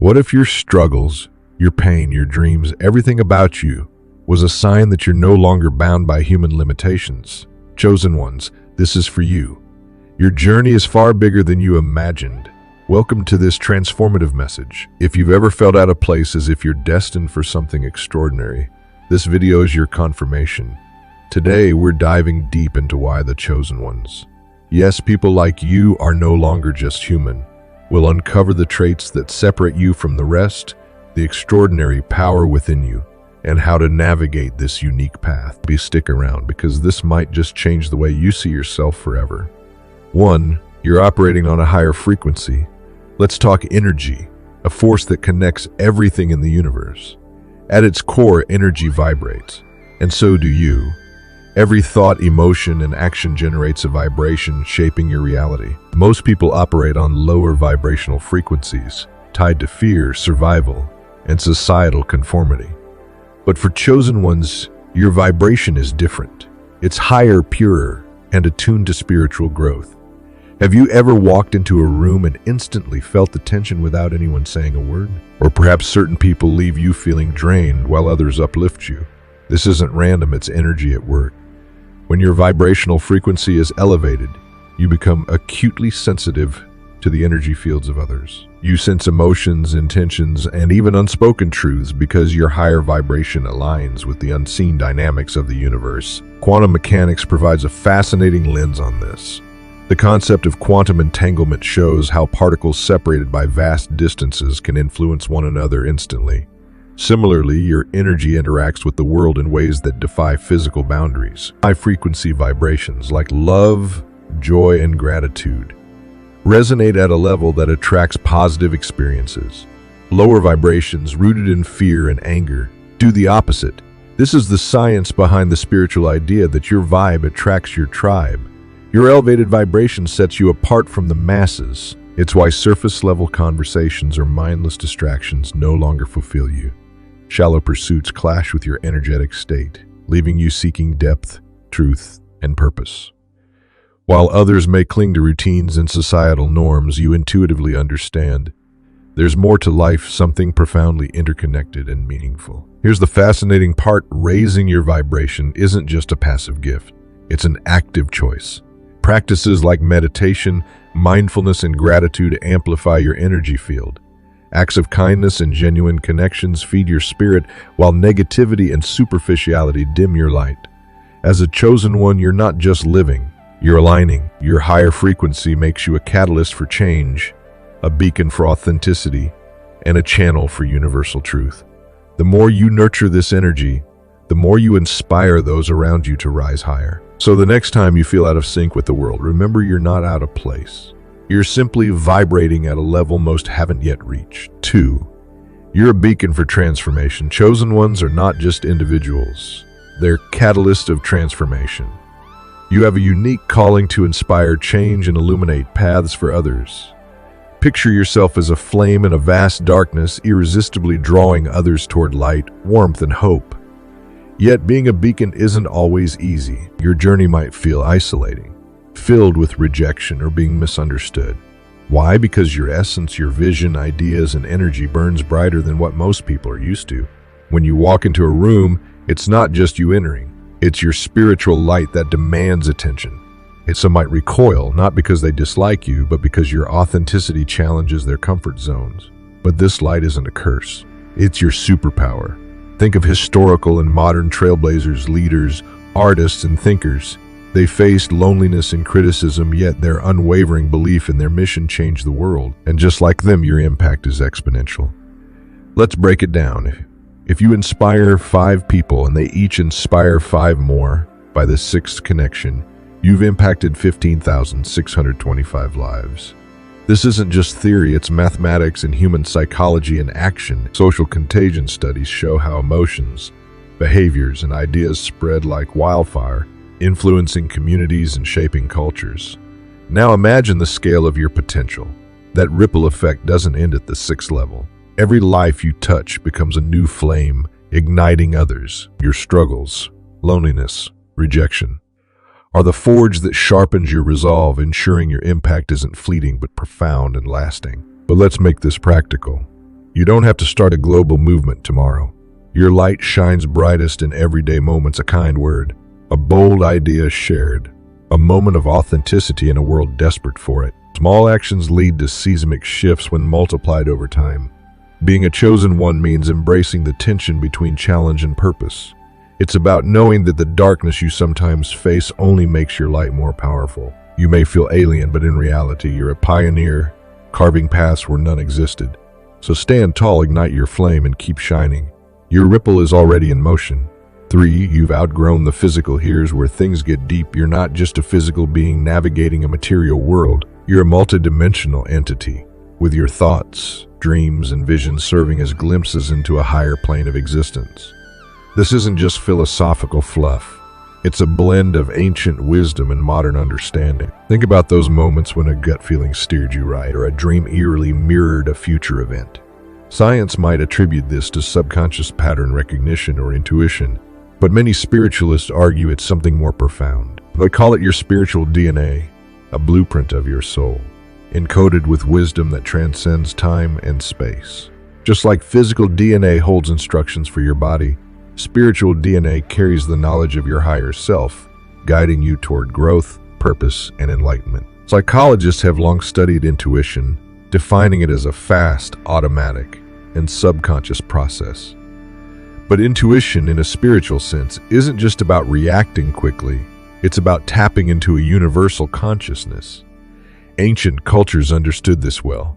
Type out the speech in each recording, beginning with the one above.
What if your struggles, your pain, your dreams, everything about you was a sign that you're no longer bound by human limitations? Chosen ones, this is for you. Your journey is far bigger than you imagined. Welcome to this transformative message. If you've ever felt out of place, as if you're destined for something extraordinary, this video is your confirmation. Today, we're diving deep into why the chosen ones. Yes, people like you are no longer just human. We'll uncover the traits that separate you from the rest, the extraordinary power within you, and how to navigate this unique path. Stick around, because this might just change the way you see yourself forever. 1. You're operating on a higher frequency. Let's talk energy, a force that connects everything in the universe. At its core, energy vibrates, and so do you. Every thought, emotion, and action generates a vibration, shaping your reality. Most people operate on lower vibrational frequencies, tied to fear, survival, and societal conformity. But for chosen ones, your vibration is different. It's higher, purer, and attuned to spiritual growth. Have you ever walked into a room and instantly felt the tension without anyone saying a word? Or perhaps certain people leave you feeling drained while others uplift you. This isn't random, it's energy at work. When your vibrational frequency is elevated, you become acutely sensitive to the energy fields of others. You sense emotions, intentions, and even unspoken truths because your higher vibration aligns with the unseen dynamics of the universe. Quantum mechanics provides a fascinating lens on this. The concept of quantum entanglement shows how particles separated by vast distances can influence one another instantly. Similarly, your energy interacts with the world in ways that defy physical boundaries. High-frequency vibrations like love, joy, and gratitude resonate at a level that attracts positive experiences. Lower vibrations, rooted in fear and anger, do the opposite. This is the science behind the spiritual idea that your vibe attracts your tribe. Your elevated vibration sets you apart from the masses. It's why surface-level conversations or mindless distractions no longer fulfill you. Shallow pursuits clash with your energetic state, leaving you seeking depth, truth, and purpose. While others may cling to routines and societal norms, you intuitively understand there's more to life, something profoundly interconnected and meaningful. Here's the fascinating part: raising your vibration isn't just a passive gift, it's an active choice. Practices like meditation, mindfulness, and gratitude amplify your energy field. Acts of kindness and genuine connections feed your spirit, while negativity and superficiality dim your light. As a chosen one, you're not just living, you're aligning. Your higher frequency makes you a catalyst for change, a beacon for authenticity, and a channel for universal truth. The more you nurture this energy, the more you inspire those around you to rise higher. So the next time you feel out of sync with the world, remember you're not out of place. You're simply vibrating at a level most haven't yet reached. 2. You're a beacon for transformation. Chosen ones are not just individuals. They're catalysts of transformation. You have a unique calling to inspire change and illuminate paths for others. Picture yourself as a flame in a vast darkness, irresistibly drawing others toward light, warmth, and hope. Yet being a beacon isn't always easy. Your journey might feel isolating, filled with rejection or being misunderstood. Why? Because your essence, your vision, ideas, and energy burns brighter than what most people are used to. When you walk into a room, it's not just you entering. It's your spiritual light that demands attention. Some might recoil, not because they dislike you, but because your authenticity challenges their comfort zones. But this light isn't a curse. It's your superpower. Think of historical and modern trailblazers, leaders, artists, and thinkers. They faced loneliness and criticism, yet their unwavering belief in their mission changed the world. And just like them, your impact is exponential. Let's break it down. If you inspire 5 people and they each inspire 5 more, by the 6th connection, you've impacted 15,625 lives. This isn't just theory, it's mathematics and human psychology in action. Social contagion studies show how emotions, behaviors, and ideas spread like wildfire, influencing communities and shaping cultures. Now imagine the scale of your potential. That ripple effect doesn't end at the 6th level. Every life you touch becomes a new flame, igniting others. Your struggles, loneliness, rejection, are the forge that sharpens your resolve, ensuring your impact isn't fleeting but profound and lasting. But let's make this practical. You don't have to start a global movement tomorrow. Your light shines brightest in everyday moments, a kind word, a bold idea shared, a moment of authenticity in a world desperate for it. Small actions lead to seismic shifts when multiplied over time. Being a chosen one means embracing the tension between challenge and purpose. It's about knowing that the darkness you sometimes face only makes your light more powerful. You may feel alien, but in reality, you're a pioneer, carving paths where none existed. So stand tall, ignite your flame, and keep shining. Your ripple is already in motion. 3. You've outgrown the physical. Here's where things get deep. You're not just a physical being navigating a material world. You're a multidimensional entity, with your thoughts, dreams, and visions serving as glimpses into a higher plane of existence. This isn't just philosophical fluff. It's a blend of ancient wisdom and modern understanding. Think about those moments when a gut feeling steered you right, or a dream eerily mirrored a future event. Science might attribute this to subconscious pattern recognition or intuition, but many spiritualists argue it's something more profound. They call it your spiritual DNA, a blueprint of your soul, encoded with wisdom that transcends time and space. Just like physical DNA holds instructions for your body, spiritual DNA carries the knowledge of your higher self, guiding you toward growth, purpose, and enlightenment. Psychologists have long studied intuition, defining it as a fast, automatic, and subconscious process. But intuition, in a spiritual sense, isn't just about reacting quickly. It's about tapping into a universal consciousness. Ancient cultures understood this well.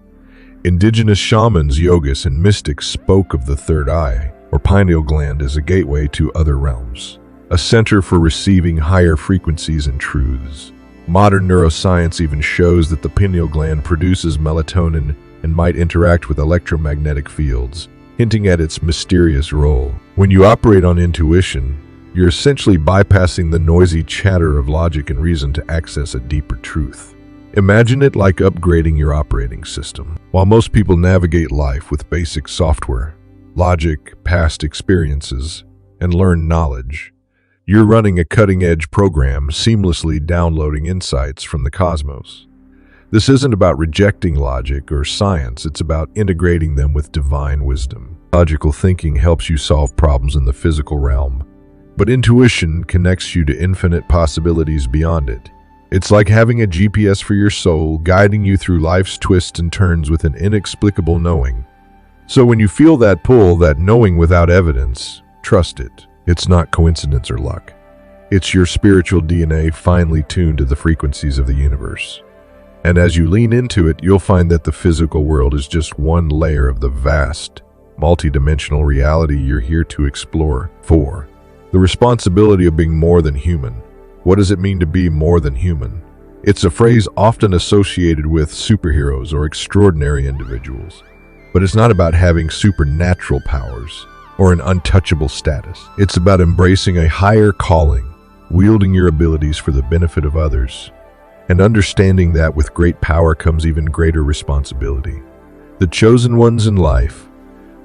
Indigenous shamans, yogists, and mystics spoke of the third eye, or pineal gland, as a gateway to other realms, a center for receiving higher frequencies and truths. Modern neuroscience even shows that the pineal gland produces melatonin and might interact with electromagnetic fields, hinting at its mysterious role. When you operate on intuition, you're essentially bypassing the noisy chatter of logic and reason to access a deeper truth. Imagine it like upgrading your operating system. While most people navigate life with basic software, logic, past experiences, and learned knowledge, you're running a cutting-edge program, seamlessly downloading insights from the cosmos. This isn't about rejecting logic or science, it's about integrating them with divine wisdom. Logical thinking helps you solve problems in the physical realm, but intuition connects you to infinite possibilities beyond it. It's like having a GPS for your soul, guiding you through life's twists and turns with an inexplicable knowing. So when you feel that pull, that knowing without evidence, trust it. It's not coincidence or luck. It's your spiritual DNA finely tuned to the frequencies of the universe. And as you lean into it, you'll find that the physical world is just one layer of the vast, multidimensional reality you're here to explore. 4. The responsibility of being more than human. What does it mean to be more than human? It's a phrase often associated with superheroes or extraordinary individuals. But it's not about having supernatural powers or an untouchable status. It's about embracing a higher calling, wielding your abilities for the benefit of others, and understanding that with great power comes even greater responsibility. The chosen ones in life,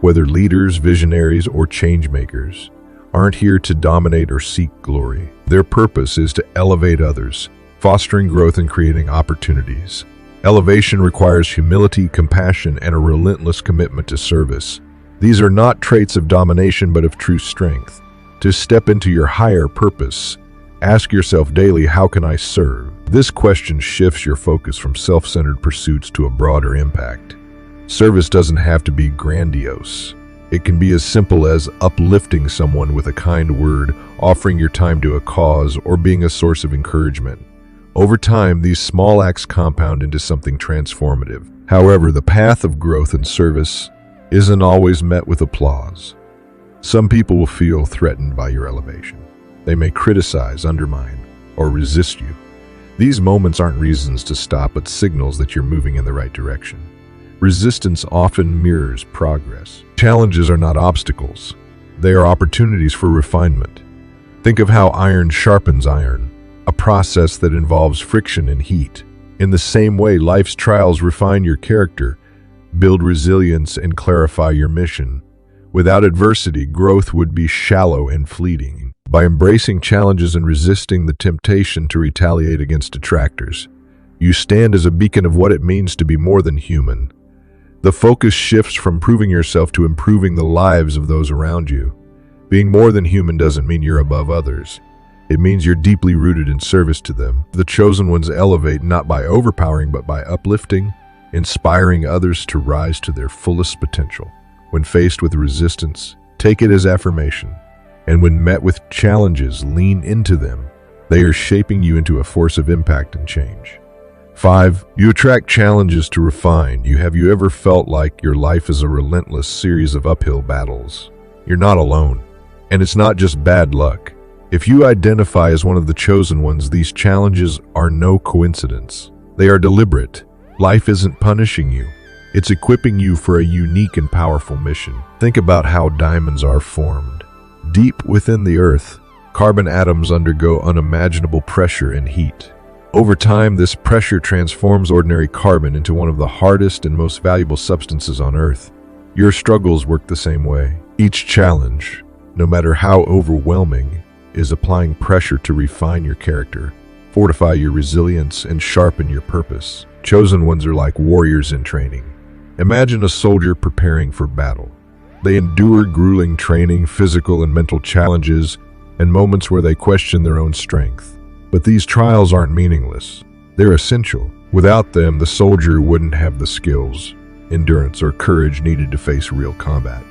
whether leaders, visionaries, or change makers, aren't here to dominate or seek glory. Their purpose is to elevate others, fostering growth and creating opportunities. Elevation requires humility, compassion, and a relentless commitment to service. These are not traits of domination, but of true strength. To step into your higher purpose, ask yourself daily, how can I serve? This question shifts your focus from self-centered pursuits to a broader impact. Service doesn't have to be grandiose. It can be as simple as uplifting someone with a kind word, offering your time to a cause, or being a source of encouragement. Over time, these small acts compound into something transformative. However, the path of growth and service isn't always met with applause. Some people will feel threatened by your elevation. They may criticize, undermine, or resist you. These moments aren't reasons to stop, but signals that you're moving in the right direction. Resistance often mirrors progress. Challenges are not obstacles. They are opportunities for refinement. Think of how iron sharpens iron, a process that involves friction and heat. In the same way, life's trials refine your character, build resilience, and clarify your mission. Without adversity, growth would be shallow and fleeting. By embracing challenges and resisting the temptation to retaliate against detractors, you stand as a beacon of what it means to be more than human. The focus shifts from proving yourself to improving the lives of those around you. Being more than human doesn't mean you're above others. It means you're deeply rooted in service to them. The chosen ones elevate not by overpowering but by uplifting, inspiring others to rise to their fullest potential. When faced with resistance, take it as affirmation. And when met with challenges, lean into them. They are shaping you into a force of impact and change. 5. You attract challenges to refine you. Have you ever felt like your life is a relentless series of uphill battles? You're not alone. And it's not just bad luck. If you identify as one of the chosen ones, these challenges are no coincidence. They are deliberate. Life isn't punishing you. It's equipping you for a unique and powerful mission. Think about how diamonds are formed. Deep within the earth, carbon atoms undergo unimaginable pressure and heat. Over time, this pressure transforms ordinary carbon into one of the hardest and most valuable substances on Earth. Your struggles work the same way. Each challenge, no matter how overwhelming, is applying pressure to refine your character, fortify your resilience, and sharpen your purpose. Chosen ones are like warriors in training. Imagine a soldier preparing for battle. They endure grueling training, physical and mental challenges, and moments where they question their own strength. But these trials aren't meaningless. They're essential. Without them, the soldier wouldn't have the skills, endurance, or courage needed to face real combat.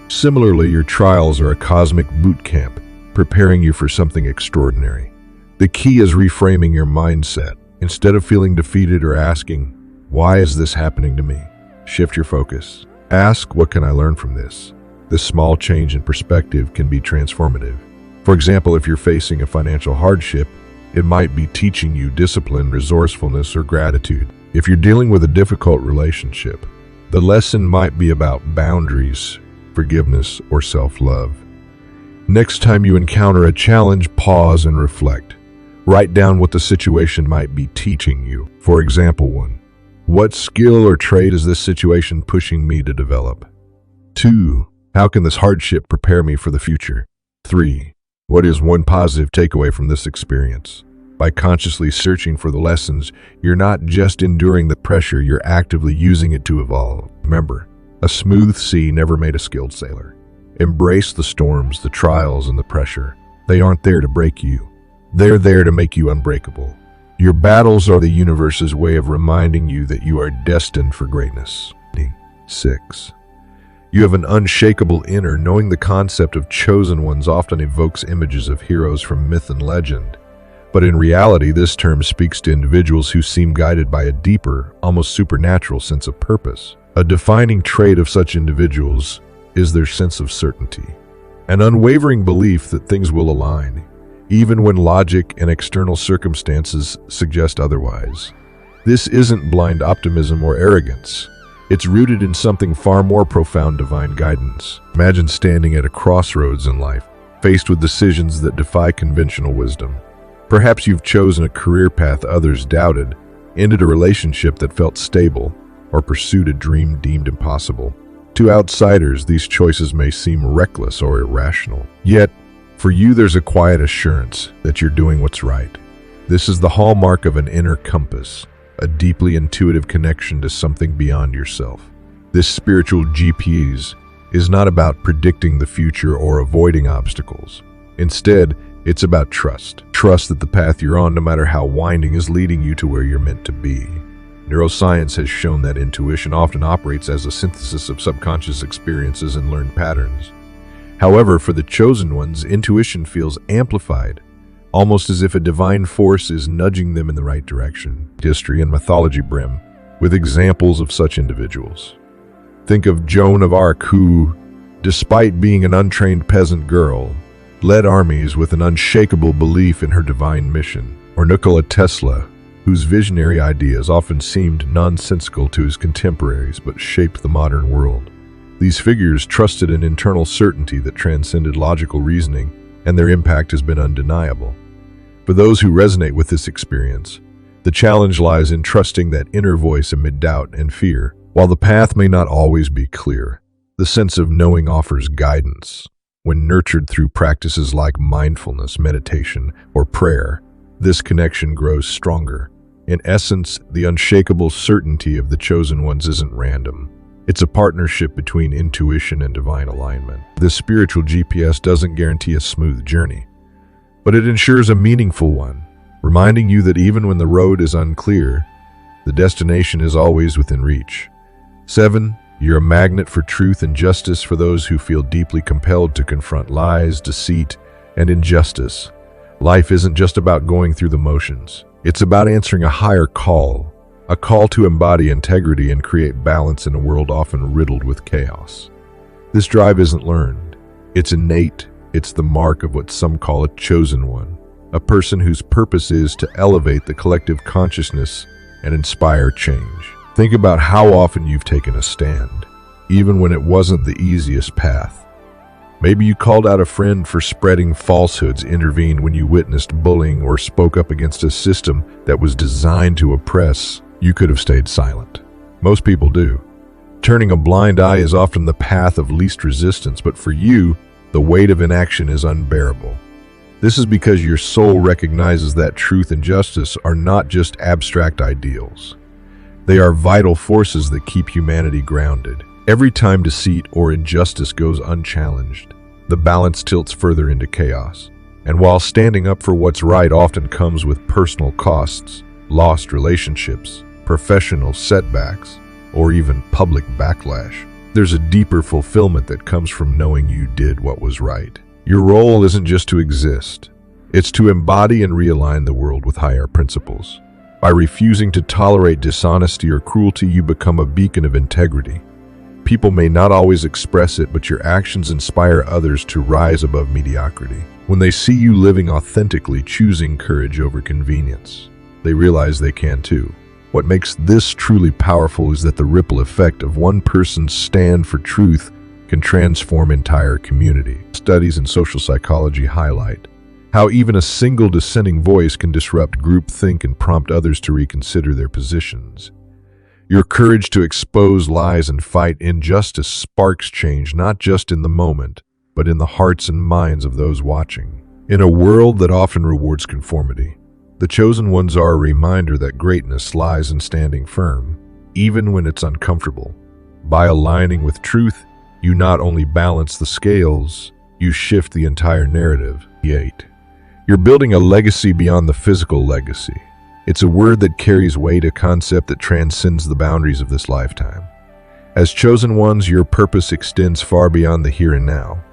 Similarly, your trials are a cosmic boot camp, preparing you for something extraordinary. The key is reframing your mindset. Instead of feeling defeated or asking, "Why is this happening to me?" shift your focus. Ask, "What can I learn from this?" This small change in perspective can be transformative. For example, if you're facing a financial hardship, it might be teaching you discipline, resourcefulness, or gratitude. If you're dealing with a difficult relationship, the lesson might be about boundaries, forgiveness, or self-love. Next time you encounter a challenge, pause and reflect. Write down what the situation might be teaching you. For example, 1. What skill or trait is this situation pushing me to develop? 2. How can this hardship prepare me for the future? 3. What is one positive takeaway from this experience? By consciously searching for the lessons, you're not just enduring the pressure, you're actively using it to evolve. Remember, a smooth sea never made a skilled sailor. Embrace the storms, the trials, and the pressure. They aren't there to break you. They're there to make you unbreakable. Your battles are the universe's way of reminding you that you are destined for greatness. 6. You have an unshakable inner. Knowing the concept of chosen ones often evokes images of heroes from myth and legend. But in reality, this term speaks to individuals who seem guided by a deeper, almost supernatural sense of purpose. A defining trait of such individuals is their sense of certainty, an unwavering belief that things will align, even when logic and external circumstances suggest otherwise. This isn't blind optimism or arrogance. It's rooted in something far more profound: divine guidance. Imagine standing at a crossroads in life, faced with decisions that defy conventional wisdom. Perhaps you've chosen a career path others doubted, ended a relationship that felt stable, or pursued a dream deemed impossible. To outsiders, these choices may seem reckless or irrational. Yet, for you, there's a quiet assurance that you're doing what's right. This is the hallmark of an inner compass, a deeply intuitive connection to something beyond yourself. This spiritual GPS is not about predicting the future or avoiding obstacles. Instead, it's about trust. Trust that the path you're on, no matter how winding, is leading you to where you're meant to be. Neuroscience has shown that intuition often operates as a synthesis of subconscious experiences and learned patterns. However, for the chosen ones, intuition feels amplified, almost as if a divine force is nudging them in the right direction. History and mythology brim with examples of such individuals. Think of Joan of Arc, who, despite being an untrained peasant girl, led armies with an unshakable belief in her divine mission. Or Nikola Tesla, whose visionary ideas often seemed nonsensical to his contemporaries but shaped the modern world. These figures trusted an internal certainty that transcended logical reasoning, and their impact has been undeniable. For those who resonate with this experience, the challenge lies in trusting that inner voice amid doubt and fear. While the path may not always be clear, the sense of knowing offers guidance. When nurtured through practices like mindfulness, meditation, or prayer, this connection grows stronger. In essence, the unshakable certainty of the chosen ones isn't random. It's a partnership between intuition and divine alignment. This spiritual GPS doesn't guarantee a smooth journey, but it ensures a meaningful one, reminding you that even when the road is unclear, the destination is always within reach. 7. You're a magnet for truth and justice for those who feel deeply compelled to confront lies, deceit, and injustice. Life isn't just about going through the motions. It's about answering a higher call, a call to embody integrity and create balance in a world often riddled with chaos. This drive isn't learned. It's innate. It's the mark of what some call a chosen one, a person whose purpose is to elevate the collective consciousness and inspire change. Think about how often you've taken a stand, even when it wasn't the easiest path. Maybe you called out a friend for spreading falsehoods, intervened when you witnessed bullying, or spoke up against a system that was designed to oppress. You could have stayed silent. Most people do. Turning a blind eye is often the path of least resistance, but for you, the weight of inaction is unbearable. This is because your soul recognizes that truth and justice are not just abstract ideals. They are vital forces that keep humanity grounded. Every time deceit or injustice goes unchallenged, the balance tilts further into chaos. And while standing up for what's right often comes with personal costs, lost relationships, professional setbacks, or even public backlash, there's a deeper fulfillment that comes from knowing you did what was right. Your role isn't just to exist, it's to embody and realign the world with higher principles. By refusing to tolerate dishonesty or cruelty, you become a beacon of integrity. People may not always express it, but your actions inspire others to rise above mediocrity. When they see you living authentically, choosing courage over convenience, they realize they can too. What makes this truly powerful is that the ripple effect of one person's stand for truth can transform entire community. Studies in social psychology highlight how even a single dissenting voice can disrupt groupthink and prompt others to reconsider their positions. Your courage to expose lies and fight injustice sparks change not just in the moment, but in the hearts and minds of those watching. In a world that often rewards conformity, the chosen ones are a reminder that greatness lies in standing firm, even when it's uncomfortable. By aligning with truth, you not only balance the scales, you shift the entire narrative. 8. You're building a legacy beyond the physical legacy. It's a word that carries weight, a concept that transcends the boundaries of this lifetime. As chosen ones, your purpose extends far beyond the here and now.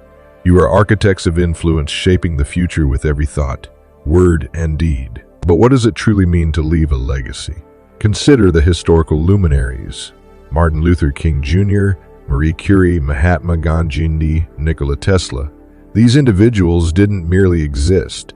You are architects of influence, shaping the future with every thought, word, and deed. But what does it truly mean to leave a legacy? Consider the historical luminaries: Martin Luther King Jr., Marie Curie, Mahatma Gandhi, Nikola Tesla. These individuals didn't merely exist.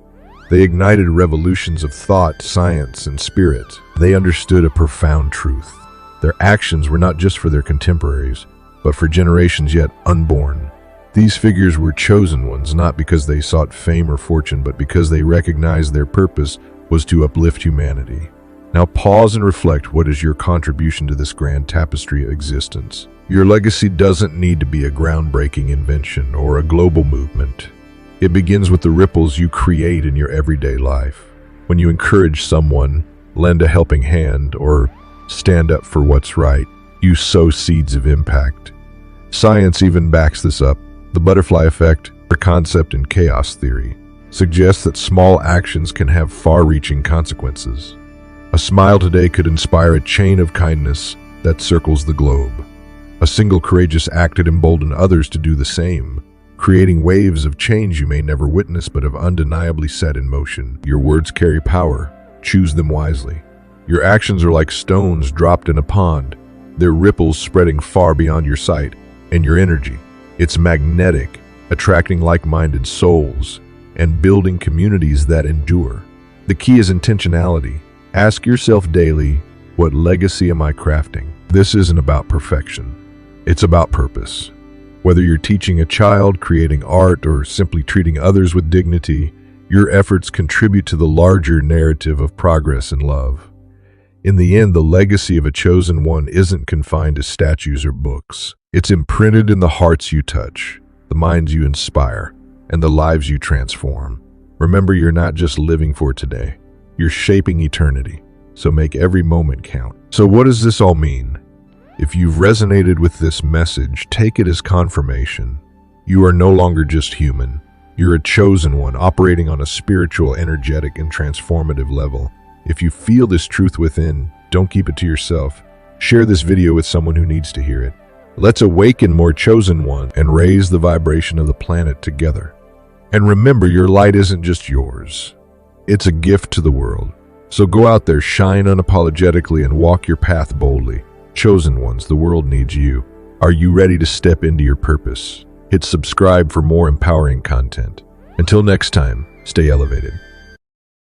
They ignited revolutions of thought, science, and spirit. They understood a profound truth. Their actions were not just for their contemporaries, but for generations yet unborn. These figures were chosen ones not because they sought fame or fortune, but because they recognized their purpose was to uplift humanity. Now pause and reflect. What is your contribution to this grand tapestry of existence? Your legacy doesn't need to be a groundbreaking invention or a global movement. It begins with the ripples you create in your everyday life. When you encourage someone, lend a helping hand, or stand up for what's right, you sow seeds of impact. Science even backs this up. The butterfly effect, a concept in chaos theory, suggests that small actions can have far-reaching consequences. A smile today could inspire a chain of kindness that circles the globe. A single courageous act could embolden others to do the same, creating waves of change you may never witness but have undeniably set in motion. Your words carry power. Choose them wisely. Your actions are like stones dropped in a pond, their ripples spreading far beyond your sight. And your energy, it's magnetic, attracting like-minded souls and building communities that endure. The key is intentionality. Ask yourself daily, what legacy am I crafting? This isn't about perfection. It's about purpose. Whether you're teaching a child, creating art, or simply treating others with dignity, your efforts contribute to the larger narrative of progress and love. In the end, the legacy of a chosen one isn't confined to statues or books. It's imprinted in the hearts you touch, the minds you inspire, and the lives you transform. Remember, you're not just living for today. You're shaping eternity. So make every moment count. So what does this all mean? If you've resonated with this message, take it as confirmation. You are no longer just human. You're a chosen one, operating on a spiritual, energetic, and transformative level. If you feel this truth within, don't keep it to yourself. Share this video with someone who needs to hear it. Let's awaken more chosen one and raise the vibration of the planet together. And remember, your light isn't just yours. It's a gift to the world. So go out there, shine unapologetically, and walk your path boldly. Chosen ones, the world needs you. Are you ready to step into your purpose? Hit subscribe for more empowering content. Until next time, stay elevated.